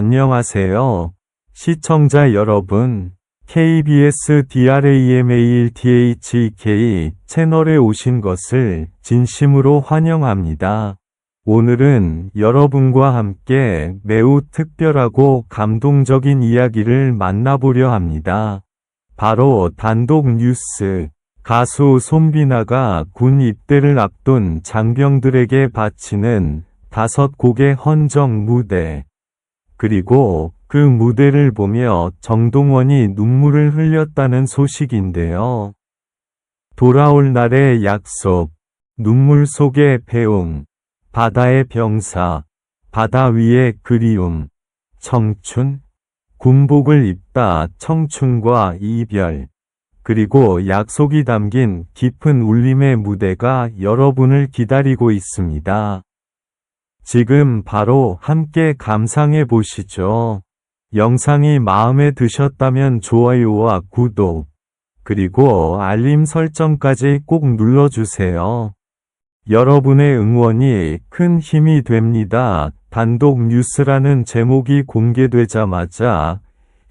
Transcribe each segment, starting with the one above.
안녕하세요. 시청자 여러분, KBS DRAMALTHEK 채널에 오신 것을 진심으로 환영합니다. 오늘은 여러분과 함께 매우 특별하고 감동적인 이야기를 만나보려 합니다. 바로 단독 뉴스. 가수 손비나가 군 입대를 앞둔 장병들에게 바치는 5곡의 헌정 무대. 그리고 그 무대를 보며 정동원이 눈물을 흘렸다는 소식인데요. 돌아올 날의 약속, 눈물 속의 배웅, 바다의 병사, 바다 위의 그리움, 청춘, 군복을 입다 청춘과 이별, 그리고 약속이 담긴 깊은 울림의 무대가 여러분을 기다리고 있습니다. 지금 바로 함께 감상해 보시죠. 영상이 마음에 드셨다면 좋아요와 구독, 그리고 알림 설정까지 꼭 눌러주세요. 여러분의 응원이 큰 힘이 됩니다. 단독 뉴스라는 제목이 공개되자마자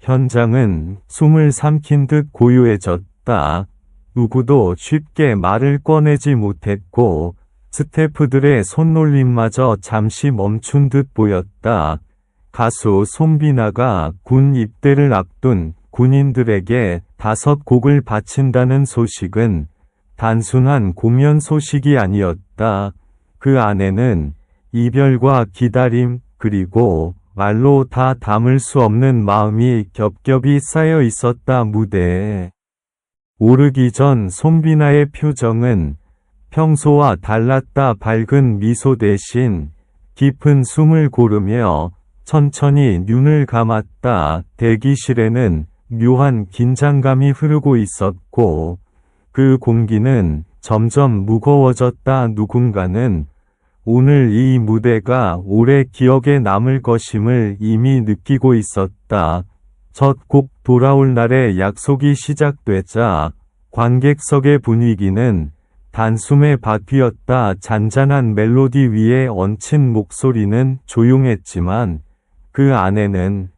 현장은 숨을 삼킨 듯 고요해졌다. 누구도 쉽게 말을 꺼내지 못했고 스태프들의 손놀림마저 잠시 멈춘 듯 보였다. 가수 손비나가 군 입대를 앞둔 군인들에게 5곡을 바친다는 소식은 단순한 공연 소식이 아니었다. 그 안에는 이별과 기다림, 그리고 말로 다 담을 수 없는 마음이 겹겹이 쌓여 있었다. 무대에 오르기 전 손비나의 표정은 평소와 달랐다. 밝은 미소 대신 깊은 숨을 고르며 천천히 눈을 감았다. 대기실에는 묘한 긴장감이 흐르고 있었고 그 공기는 점점 무거워졌다. 누군가는 오늘 이 무대가 오래 기억에 남을 것임을 이미 느끼고 있었다. 첫 곡 돌아올 날의 약속이 시작되자 관객석의 분위기는 단숨에 바뀌었다. 잔잔한 멜로디 위에 얹힌 목소리는 조용했지만 그 안에는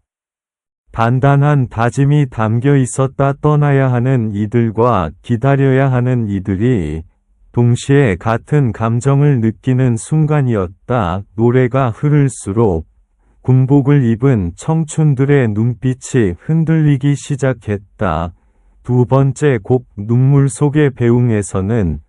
단단한 다짐이 담겨 있었다. 떠나야 하는 이들과 기다려야 하는 이들이 동시에 같은 감정을 느끼는 순간이었다. 노래가 흐를수록 군복을 입은 청춘들의 눈빛이 흔들리기 시작했다. 두 번째 곡 눈물 속의 배웅에서는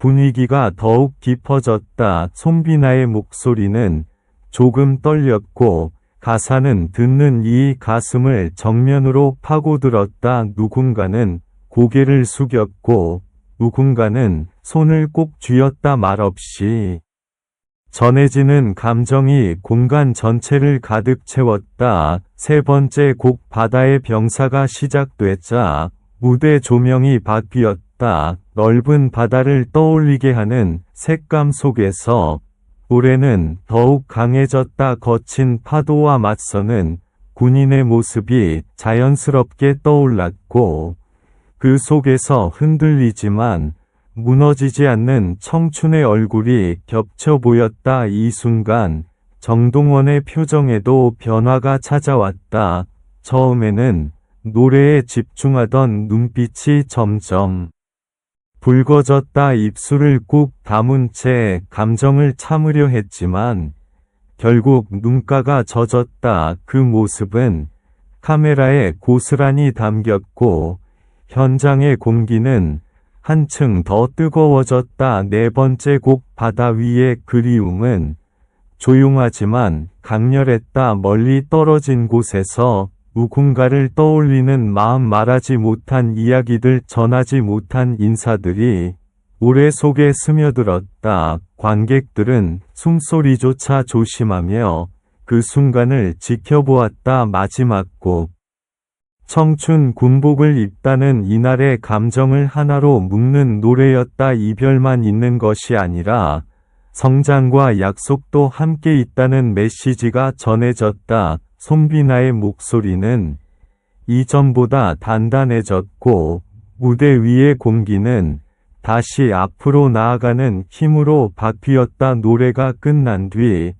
분위기가 더욱 깊어졌다. 손비나의 목소리는 조금 떨렸고 가사는 듣는 이 가슴을 정면으로 파고들었다. 누군가는 고개를 숙였고 누군가는 손을 꼭 쥐었다. 말없이 전해지는 감정이 공간 전체를 가득 채웠다. 세 번째 곡 바다의 병사가 시작되자 무대 조명이 바뀌었다. 넓은 바다를 떠올리게 하는 색감 속에서 노래는 더욱 강해졌다. 거친 파도와 맞서는 군인의 모습이 자연스럽게 떠올랐고 그 속에서 흔들리지만 무너지지 않는 청춘의 얼굴이 겹쳐 보였다. 이 순간 정동원의 표정에도 변화가 찾아왔다. 처음에는 노래에 집중하던 눈빛이 점점 붉어졌다. 입술을 꾹 다문 채 감정을 참으려 했지만 결국 눈가가 젖었다. 그 모습은 카메라에 고스란히 담겼고 현장의 공기는 한층 더 뜨거워졌다. 네 번째 곡 바다 위의 그리움은 조용하지만 강렬했다. 멀리 떨어진 곳에서 누군가를 떠올리는 마음, 말하지 못한 이야기들, 전하지 못한 인사들이 노래 속에 스며들었다. 관객들은 숨소리조차 조심하며 그 순간을 지켜보았다. 마지막 곡 청춘 군복을 입다는 이날의 감정을 하나로 묶는 노래였다. 이별만 있는 것이 아니라 성장과 약속도 함께 있다는 메시지가 전해졌다. 손비나의 목소리는 이전보다 단단해졌고 무대 위의 공기는 다시 앞으로 나아가는 힘으로 바뀌었다. 노래가 끝난 뒤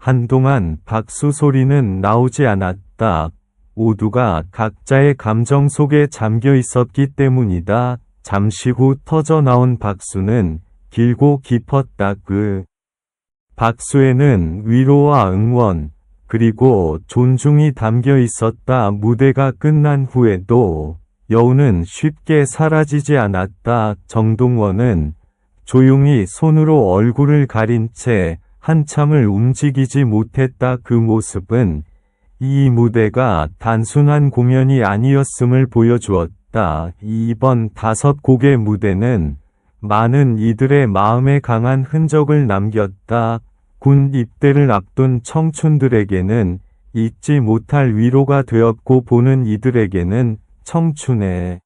한동안 박수 소리는 나오지 않았다. 모두가 각자의 감정 속에 잠겨 있었기 때문이다. 잠시 후 터져 나온 박수는 길고 깊었다. 그 박수에는 위로와 응원, 그리고 존중이 담겨 있었다. 무대가 끝난 후에도 여우는 쉽게 사라지지 않았다. 정동원은 조용히 손으로 얼굴을 가린 채 한참을 움직이지 못했다. 그 모습은 이 무대가 단순한 공연이 아니었음을 보여주었다. 이번 5곡의 무대는 많은 이들의 마음에 강한 흔적을 남겼다. 군 입대를 앞둔 청춘들에게는 잊지 못할 위로가 되었고, 보는 이들에게는 청춘의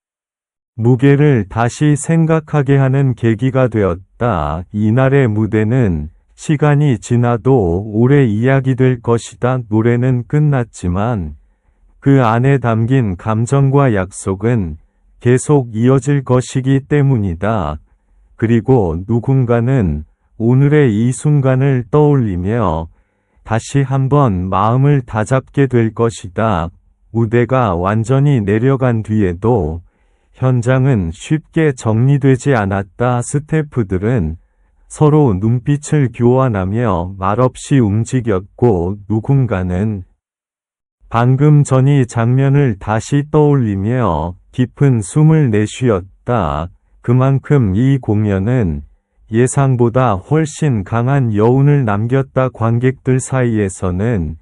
무게를 다시 생각하게 하는 계기가 되었다. 이날의 무대는 시간이 지나도 오래 이야기될 것이다. 노래는 끝났지만 그 안에 담긴 감정과 약속은 계속 이어질 것이기 때문이다. 그리고 누군가는 오늘의 이 순간을 떠올리며 다시 한번 마음을 다잡게 될 것이다. 무대가 완전히 내려간 뒤에도 현장은 쉽게 정리되지 않았다. 스태프들은 서로 눈빛을 교환하며 말없이 움직였고, 누군가는 방금 전 이 장면을 다시 떠올리며 깊은 숨을 내쉬었다. 그만큼 이 공연은 예상보다 훨씬 강한 여운을 남겼다. 관객들 사이에서는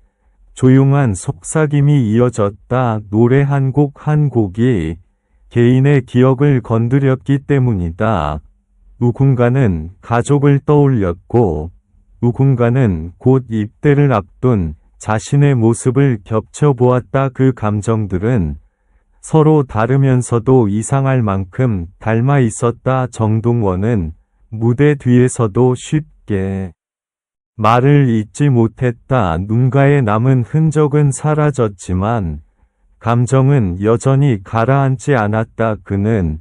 조용한 속삭임이 이어졌다. 노래 한 곡 한 곡이 개인의 기억을 건드렸기 때문이다. 누군가는 가족을 떠올렸고, 누군가는 곧 입대를 앞둔 자신의 모습을 겹쳐보았다. 그 감정들은 서로 다르면서도 이상할 만큼 닮아 있었다. 정동원은 무대 뒤에서도 쉽게 말을 잇지 못했다. 눈가에 남은 흔적은 사라졌지만 감정은 여전히 가라앉지 않았다. 그는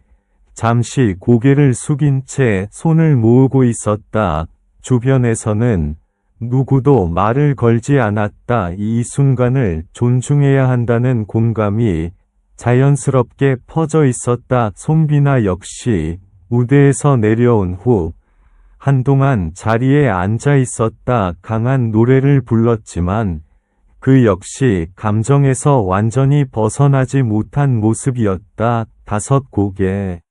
잠시 고개를 숙인 채 손을 모으고 있었다. 주변에서는 누구도 말을 걸지 않았다. 이 순간을 존중해야 한다는 공감이 자연스럽게 퍼져 있었다. 송비나 역시 무대에서 내려온 후 한동안 자리에 앉아 있었다. 강한 노래를 불렀지만 그 역시 감정에서 완전히 벗어나지 못한 모습이었다. 5곡의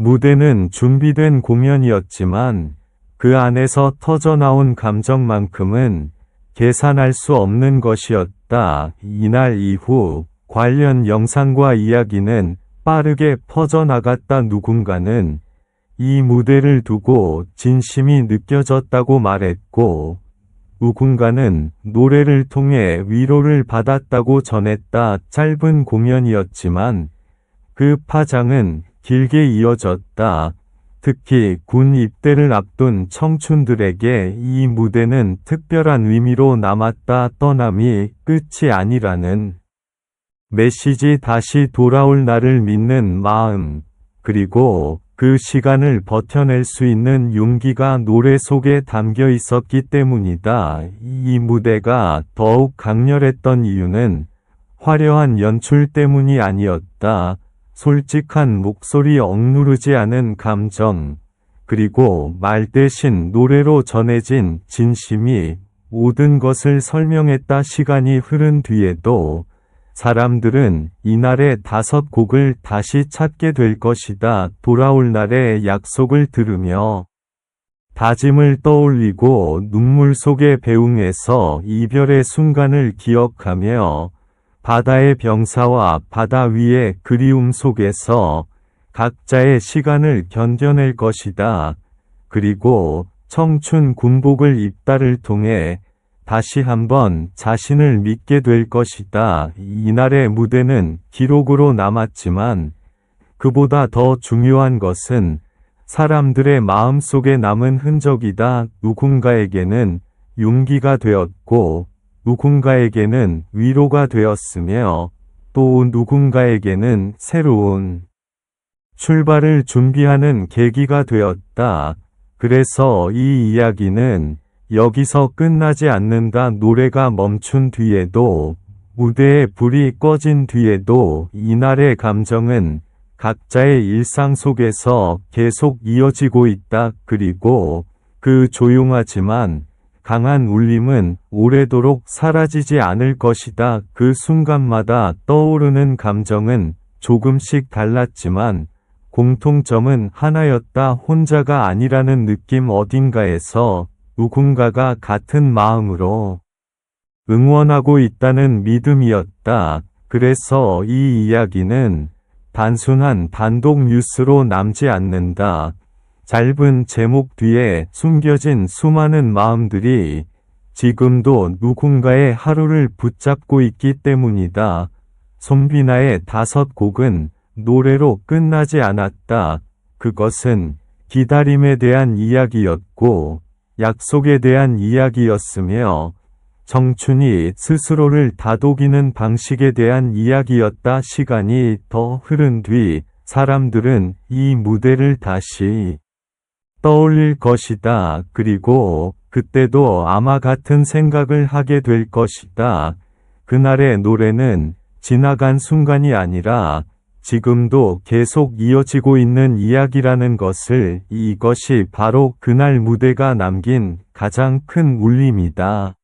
무대는 준비된 공연이었지만 그 안에서 터져나온 감정만큼은 계산할 수 없는 것이었다. 이날 이후 관련 영상과 이야기는 빠르게 퍼져나갔다. 누군가는 이 무대를 두고 진심이 느껴졌다고 말했고, 누군가는 노래를 통해 위로를 받았다고 전했다. 짧은 공연이었지만 그 파장은 길게 이어졌다. 특히 군 입대를 앞둔 청춘들에게 이 무대는 특별한 의미로 남았다. 떠남이 끝이 아니라는 메시지, 다시 돌아올 날을 믿는 마음, 그리고 그 시간을 버텨낼 수 있는 용기가 노래 속에 담겨 있었기 때문이다. 이 무대가 더욱 강렬했던 이유는 화려한 연출 때문이 아니었다. 솔직한 목소리, 억누르지 않은 감정, 그리고 말 대신 노래로 전해진 진심이 모든 것을 설명했다. 시간이 흐른 뒤에도 사람들은 이날의 5곡을 다시 찾게 될 것이다. 돌아올 날의 약속을 들으며 다짐을 떠올리고 눈물 속에 배웅해서 이별의 순간을 기억하며 바다의 병사와 바다 위의 그리움 속에서 각자의 시간을 견뎌낼 것이다. 그리고 청춘 군복을 입다를 통해 다시 한번 자신을 믿게 될 것이다. 이날의 무대는 기록으로 남았지만 그보다 더 중요한 것은 사람들의 마음속에 남은 흔적이다. 누군가에게는 용기가 되었고, 누군가에게는 위로가 되었으며, 또 누군가에게는 새로운 출발을 준비하는 계기가 되었다. 그래서 이 이야기는 여기서 끝나지 않는다. 노래가 멈춘 뒤에도, 무대에 불이 꺼진 뒤에도 이날의 감정은 각자의 일상 속에서 계속 이어지고 있다. 그리고 그 조용하지만 강한 울림은 오래도록 사라지지 않을 것이다. 그 순간마다 떠오르는 감정은 조금씩 달랐지만 공통점은 하나였다. 혼자가 아니라는 느낌, 어딘가에서 누군가가 같은 마음으로 응원하고 있다는 믿음이었다. 그래서 이 이야기는 단순한 단독 뉴스로 남지 않는다. 짧은 제목 뒤에 숨겨진 수많은 마음들이 지금도 누군가의 하루를 붙잡고 있기 때문이다. 손비나의 5곡은 노래로 끝나지 않았다. 그것은 기다림에 대한 이야기였고, 약속에 대한 이야기였으며, 청춘이 스스로를 다독이는 방식에 대한 이야기였다. 시간이 더 흐른 뒤 사람들은 이 무대를 다시 떠올릴 것이다. 그리고 그때도 아마 같은 생각을 하게 될 것이다. 그날의 노래는 지나간 순간이 아니라 지금도 계속 이어지고 있는 이야기라는 것을, 이것이 바로 그날 무대가 남긴 가장 큰 울림이다.